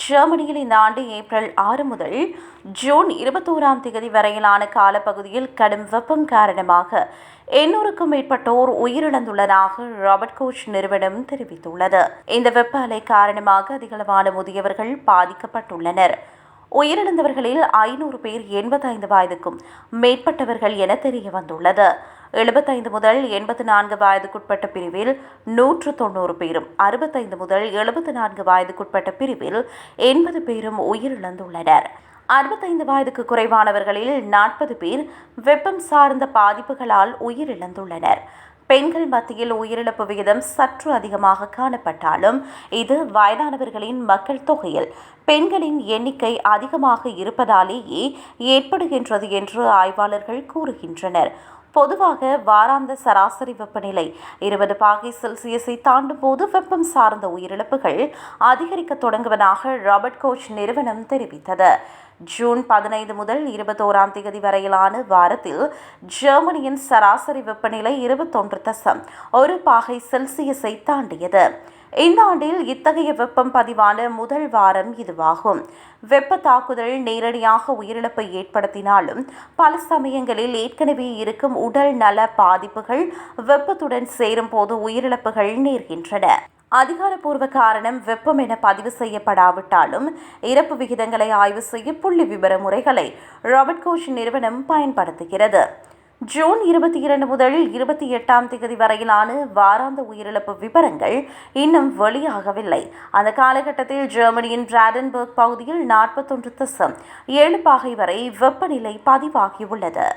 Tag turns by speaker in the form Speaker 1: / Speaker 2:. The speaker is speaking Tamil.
Speaker 1: ஜெர்மனியில் இந்த ஆண்டு ஏப்ரல் 6 முதல் ஜூன் 21 வரையிலான காலப்பகுதியில் கடும் வெப்பம் காரணமாக 800க்கும் மேற்பட்டோர் உயிரிழந்துள்ளதாக ராபர்ட் கோச் நிறுவனம் தெரிவித்துள்ளது. இந்த வெப்ப அலை காரணமாக அதிகளவான முதியவர்கள் பாதிக்கப்பட்டுள்ளனர். உயிரிழந்தவர்களில் 500 பேர் 85 வயதுக்கும் மேற்பட்டவர்கள் என தெரியவந்துள்ளது. 75 முதல் 84 வயதுக்குட்பட்ட பிரிவில் 190 பேரும் 65 முதல் 74 வயதுக்குட்பட்ட பிரிவில் 80 பேரும் உயிரிழந்துள்ளனர். 65 வயதுக்கு குறைவானவர்களில் 40 பேர் வெப்பம் சார்ந்த பாதிப்புகளால் உயிரிழந்துள்ளனர். பெண்கள் மத்தியில் உயிரிழப்பு விகிதம் சற்று அதிகமாக காணப்பட்டாலும் இது வயதானவர்களின் மக்கள் தொகையில் பெண்களின் எண்ணிக்கை அதிகமாக இருப்பதாலேயே ஏற்படுகின்றது என்று ஆய்வாளர்கள் கூறுகின்றனர். பொதுவாக வாராந்த சராசரி வெப்பநிலை 20 பாகை செல்சியஸை தாண்டும் போது வெப்பம் சார்ந்த உயிரிழப்புகள் அதிகரிக்க தொடங்குவதாக ராபர்ட் கோச் நிறுவனம் தெரிவித்தது. ஜூன் 15 முதல் 21 வரையிலான வாரத்தில் ஜெர்மனியின் சராசரி வெப்பநிலை 21.1 பாகை செல்சியஸை தாண்டியது. இந்த ஆண்டில் இத்தகைய வெப்பம் பதிவான முதல் வாரம் இதுவாகும். வெப்ப தாக்குதல் நேரடியாக உயிரிழப்பை ஏற்படுத்தினாலும் பல சமயங்களில் ஏற்கனவே இருக்கும் உடல் நல பாதிப்புகள் வெப்பத்துடன் சேரும் போது உயிரிழப்புகள் நேர்கின்றன. அதிகாரப்பூர்வ காரணம் வெப்பம் என பதிவு செய்யப்படாவிட்டாலும் இறப்பு விகிதங்களை ஆய்வு செய்ய புள்ளி விபர முறைகளை ராபர்ட் கோச் நிறுவனம் பயன்படுத்துகிறது. ஜூன் 22 முதல் 28 வரையிலான வாராந்த உயிரிழப்பு விவரங்கள் இன்னும் வெளியாகவில்லை. அந்த காலகட்டத்தில் ஜெர்மனியின் பிராண்டன்பர்க் பகுதியில் 41.7 பாகை வரை வெப்பநிலை பதிவாகியுள்ளது.